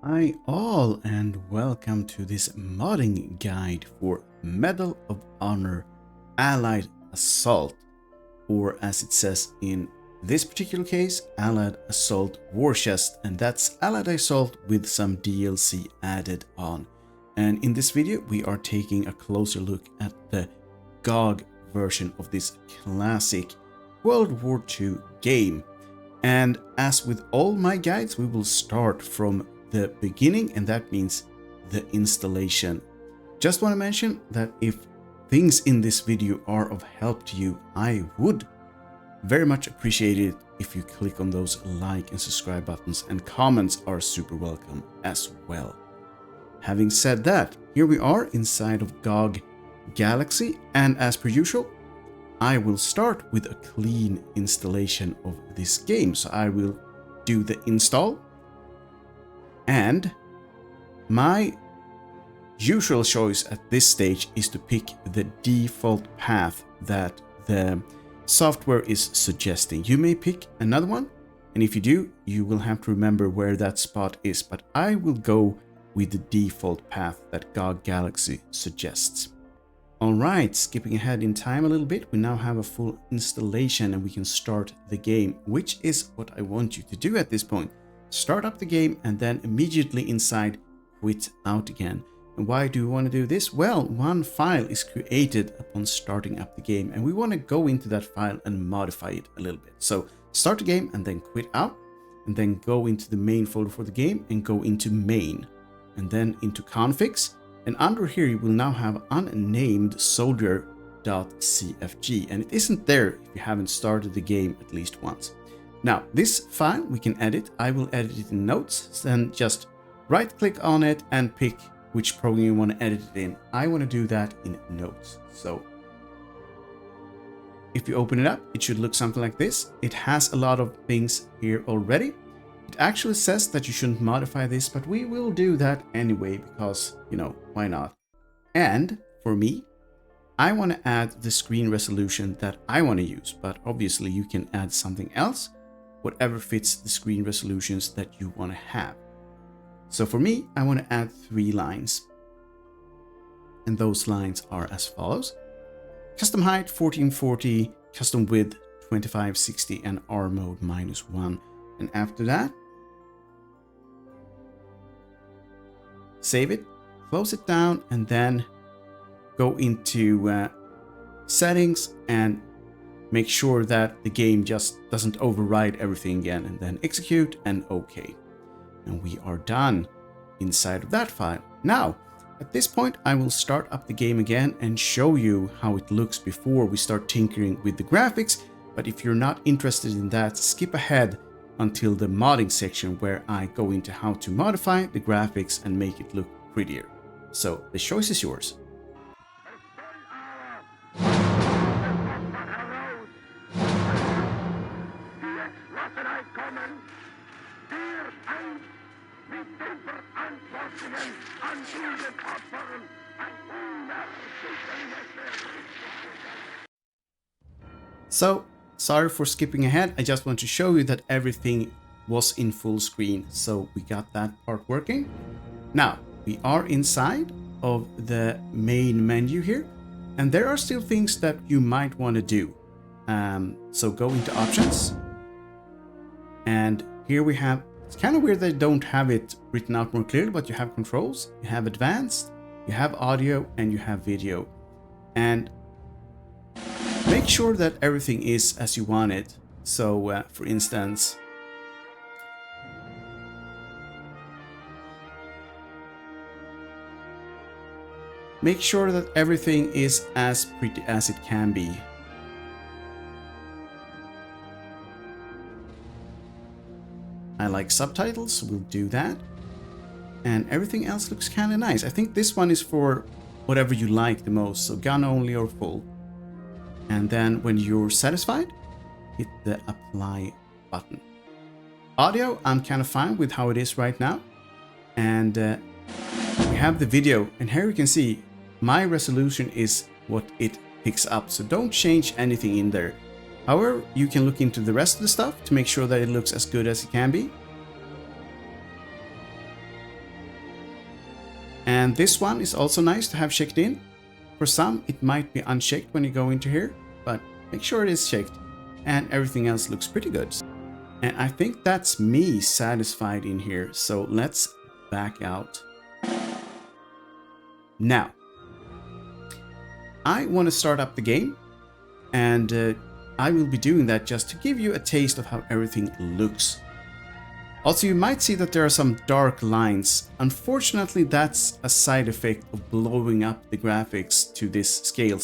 Hi all, and welcome to this modding guide for Medal of Honor Allied Assault, or as it says in this particular case, Allied Assault War Chest, and that's Allied Assault with some DLC added on. And in this video we are taking a closer look at the GOG version of this classic World War II game. And as with all my guides, we will start from the beginning, and that means the installation. Just want to mention that if things in this video are of help to you, I would very much appreciate it if you click on those like and subscribe buttons, and comments are super welcome as well. Having said that, here we are inside of GOG Galaxy, and as per usual, I will start with a clean installation of this game. So I will do the install, and my usual choice at this stage is to pick the default path that the software is suggesting. You may pick another one, and if you do, you will have to remember where that spot is, but I will go with the default path that GOG Galaxy suggests. Alright, skipping ahead in time a little bit, we now have a full installation and we can start the game, which is what I want you to do at this point. Start up the game and then immediately inside quit out again. And why do we want to do this? Well, one file is created upon starting up the game, and we want to go into that file and modify it a little bit. So start the game and then quit out, and then go into the main folder for the game and go into main, and then into configs. And under here you will now have unnamed soldier.cfg, and it isn't there if you haven't started the game at least once. Now this file we can edit. I will edit it in notes, then just right click on it and pick which program you want to edit it in. I want to do that in notes. So if you open it up, it should look something like this. It has a lot of things here already. It actually says that you shouldn't modify this, but we will do that anyway because, you know, why not? And for me, I want to add the screen resolution that I want to use, but obviously you can add something else, whatever fits the screen resolutions that you want to have. So for me, I want to add 3 lines. And those lines are as follows: custom height 1440, custom width 2560, and R mode -1. And after that, save it, close it down, and then go into settings and make sure that the game just doesn't override everything again, and then execute and OK. And we are done inside of that file. Now, at this point, I will start up the game again and show you how it looks before we start tinkering with the graphics. But if you're not interested in that, skip ahead until the modding section, where I go into how to modify the graphics and make it look prettier. So the choice is yours. So, sorry for skipping ahead. I just want to show you that everything was in full screen. So we got that part working. Now we are inside of the main menu here, and there are still things that you might want to do. So go into options, and here we have, it's kind of weird they don't have it written out more clearly, but you have controls, you have advanced, you have audio, and you have video. And make sure that everything is as you want it. So for instance, make sure that everything is as pretty as it can be. I like subtitles, we'll do that. And everything else looks kind of nice. I think this one is for whatever you like the most, so gun only or full. And then when you're satisfied, hit the apply button. Audio, I'm kind of fine with how it is right now. And we have the video, and here you can see my resolution is what it picks up, so don't change anything in there. However, you can look into the rest of the stuff to make sure that it looks as good as it can be. And this one is also nice to have checked in. For some, it might be unchecked when you go into here, but make sure it is checked. And everything else looks pretty good. And I think that's me satisfied in here, so let's back out. Now, I want to start up the game, and I will be doing that just to give you a taste of how everything looks. Also, you might see that there are some dark lines. Unfortunately, that's a side effect of blowing up the graphics to this scale.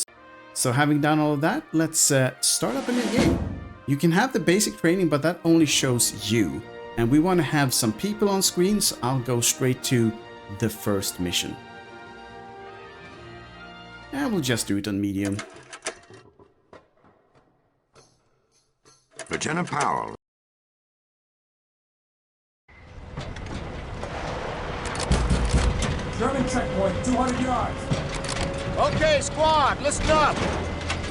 So having done all of that, let's start up a new game. You can have the basic training, but that only shows you. And we want to have some people on screen, so I'll go straight to the first mission. And we'll just do it on medium. Lieutenant Powell. German checkpoint, 200 yards. Okay, squad, listen up.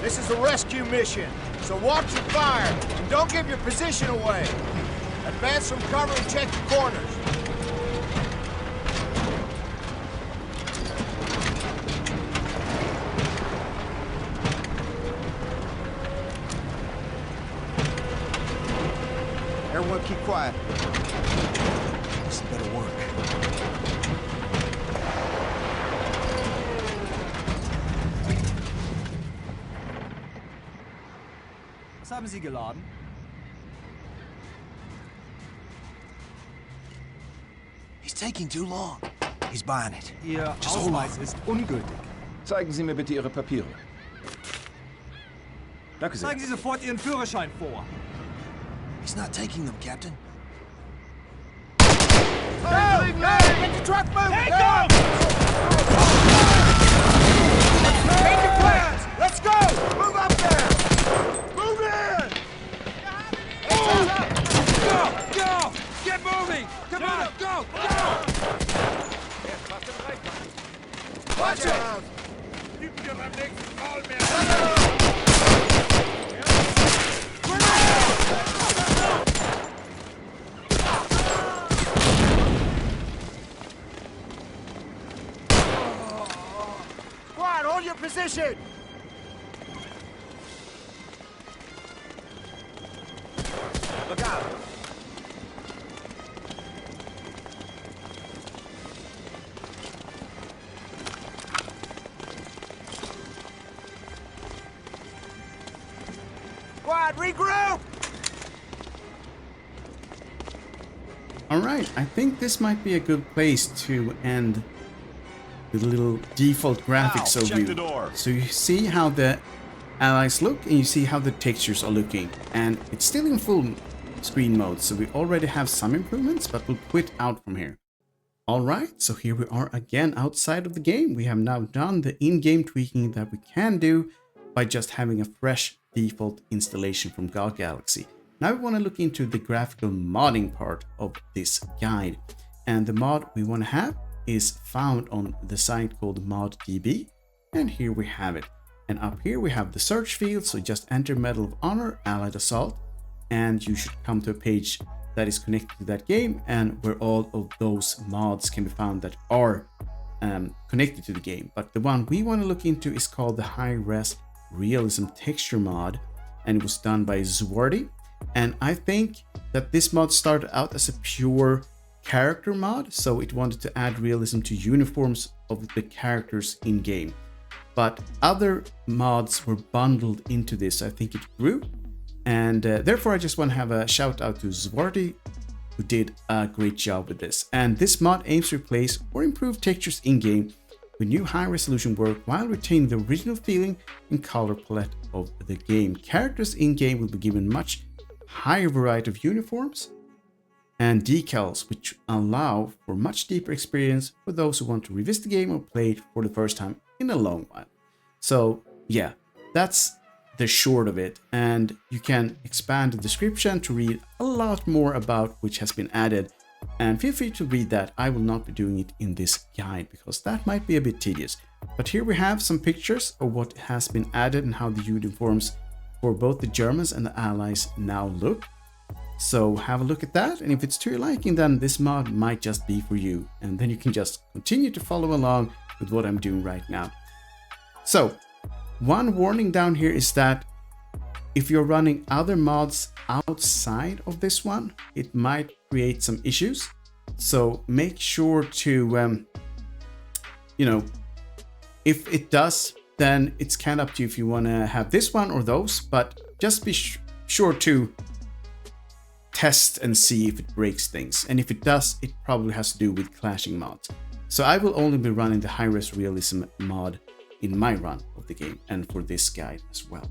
This is a rescue mission, so watch your fire and don't give your position away. Advance from cover and check the corners. Everyone keep quiet. This better work. Was haben Sie geladen? He's taking too long. He's buying it. Ihr Ausweis ist ungültig. Zeigen Sie mir bitte Ihre Papiere. Danke sehr. Zeigen Sie sofort Ihren Führerschein vor. He's not taking them, Captain. Hey! Get the truck moving! Take them! Take your plans! Let's go! Move up there! Move in! Go! Get moving! Come on, go! Watch it! Squad, hold your position! Look out! Squad, regroup! Alright, I think this might be a good place to end the little default graphics overview. So you see how the allies look and you see how the textures are looking. And it's still in full screen mode, so we already have some improvements, but we'll quit out from here. Alright, so here we are again outside of the game. We have now done the in-game tweaking that we can do by just having a fresh default installation from God Galaxy. Now we want to look into the graphical modding part of this guide. And the mod we want to have is found on the site called Moddb. And here we have it. And up here we have the search field. So just enter Medal of Honor Allied Assault. And you should come to a page that is connected to that game and where all of those mods can be found that are connected to the game. But the one we want to look into is called the High-Res Realism Texture mod. And it was done by Zwardy. And I think that this mod started out as a pure character mod, so it wanted to add realism to uniforms of the characters in game. But other mods were bundled into this. I think it grew, and therefore I just want to have a shout out to Zwardy, who did a great job with this. And this mod aims to replace or improve textures in game with new high resolution work while retaining the original feeling and color palette of the game. Characters in game will be given much higher variety of uniforms and decals, which allow for much deeper experience for those who want to revisit the game or play it for the first time in a long while. So yeah, that's the short of it, and you can expand the description to read a lot more about which has been added, and feel free to read that. I will not be doing it in this guide because that might be a bit tedious. But here we have some pictures of what has been added and how the uniforms for both the Germans and the Allies now look. So have a look at that, and if it's to your liking, then this mod might just be for you, and then you can just continue to follow along with what I'm doing right now. So one warning down here is that if you're running other mods outside of this one, it might create some issues. So make sure to, you know, if it does, then it's kind of up to you if you want to have this one or those, but just be sure to test and see if it breaks things. And if it does, it probably has to do with clashing mods. So I will only be running the high-res realism mod in my run of the game and for this guide as well.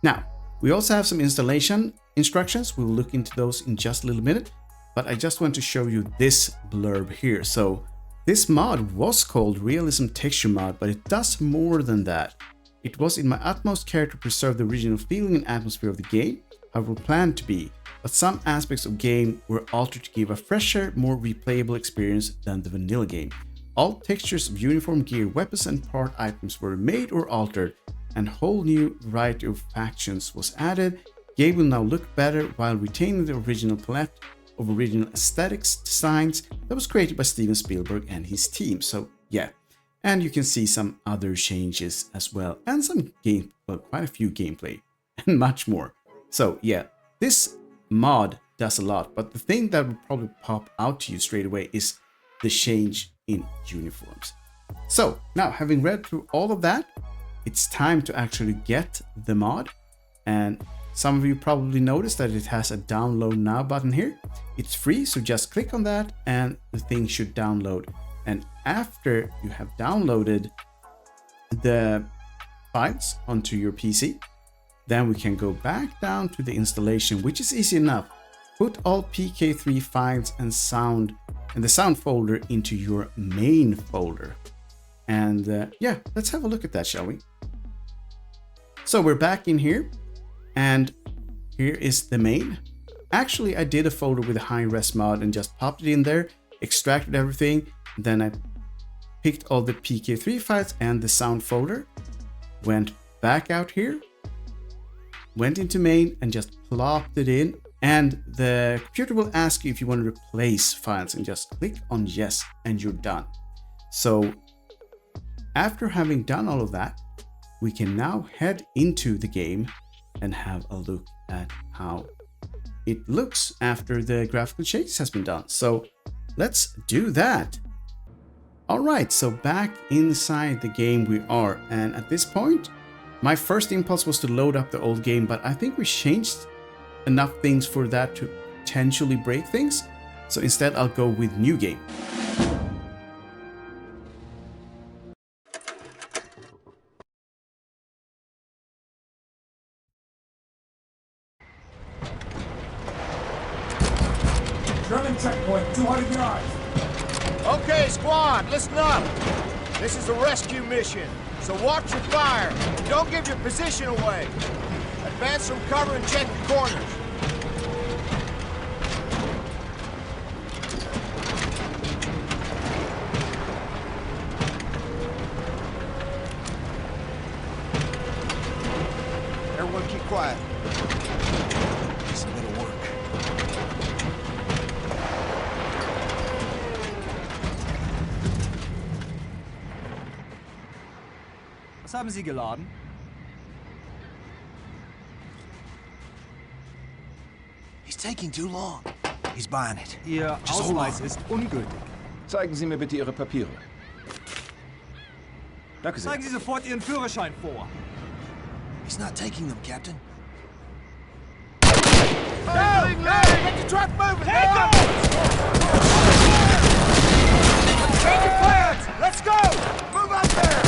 Now, we also have some installation instructions. We'll look into those in just a little minute, but I just want to show you this blurb here. So this mod was called Realism Texture Mod, but it does more than that. It was in my utmost care to preserve the original feeling and atmosphere of the game, how it was planned to be, but some aspects of the game were altered to give a fresher, more replayable experience than the vanilla game. All textures of uniform gear, weapons and part items were made or altered, and a whole new variety of factions was added. The game will now look better while retaining the original palette of original aesthetics designs that was created by Steven Spielberg and his team. So yeah, and you can see some other changes as well, and some quite a few gameplay and much more. So yeah, this mod does a lot, but the thing that would probably pop out to you straight away is the change in uniforms. So now, having read through all of that, it's time to actually get the mod. And some of you probably noticed that it has a download now button here. It's free, so just click on that and the thing should download. And after you have downloaded the files onto your PC, then we can go back down to the installation, which is easy enough. Put all PK3 files and the sound folder into your main folder. And yeah, let's have a look at that, shall we? So we're back in here, and here is the main. Actually, I did a folder with a high-res mod and just popped it in there, extracted everything, then I picked all the PK3 files and the sound folder, went back out here, went into main and just plopped it in, and the computer will ask you if you want to replace files, and just click on yes and you're done. So after having done all of that, we can now head into the game and have a look at how it looks after the graphical changes has been done. So let's do that. All right, so back inside the game we are, and at this point, my first impulse was to load up the old game, but I think we changed enough things for that to potentially break things. So instead, I'll go with new game. German checkpoint, 200 yards. Okay, squad, listen up. This is a rescue mission, so watch your fire and don't give your position away. Advance from cover and check the corners. Everyone keep quiet. This better work. Was haben Sie geladen? He's taking too long. He's buying it. Ihr Just hold Ausweis on. ist ungültig. Zeigen Sie mir bitte Ihre Papiere. Danke sehr. Zeigen Sie sofort Ihren Führerschein vor. He's not taking them, Captain. Hey, get the truck moving! Take them! Change your plans! Let's go! Move up there!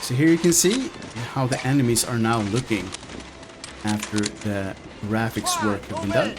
So here you can see how the enemies are now looking after the graphics work have been done.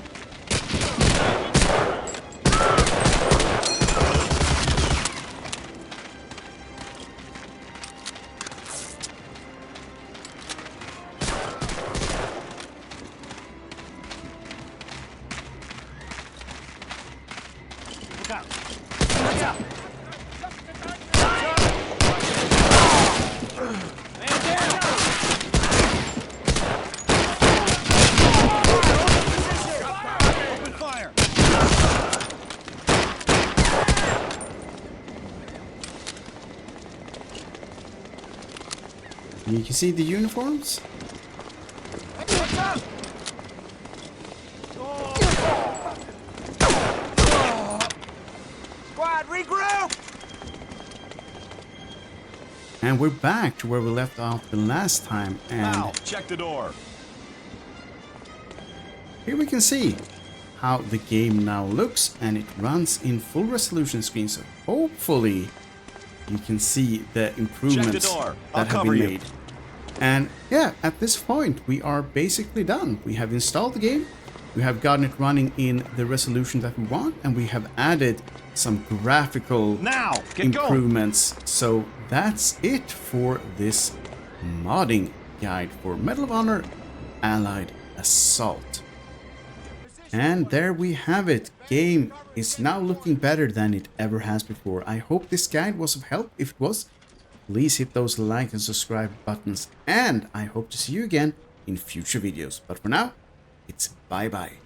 Open fire! You can see the uniforms. Squad, regroup! And we're back to where we left off the last time. And Check the door. here we can see how the game now looks, and it runs in full resolution screen. So hopefully you can see the improvements door. I'll that have cover been you. made. And yeah, at this point we are basically done. We have installed the game, we have gotten it running in the resolution that we want, and we have added some graphical Now, get going. improvements. So that's it for this modding guide for Medal of Honor Allied Assault. And there we have it. Game is now looking better than it ever has before. I hope this guide was of help. If it was, please hit those like and subscribe buttons. And I hope to see you again in future videos. But for now, it's bye-bye.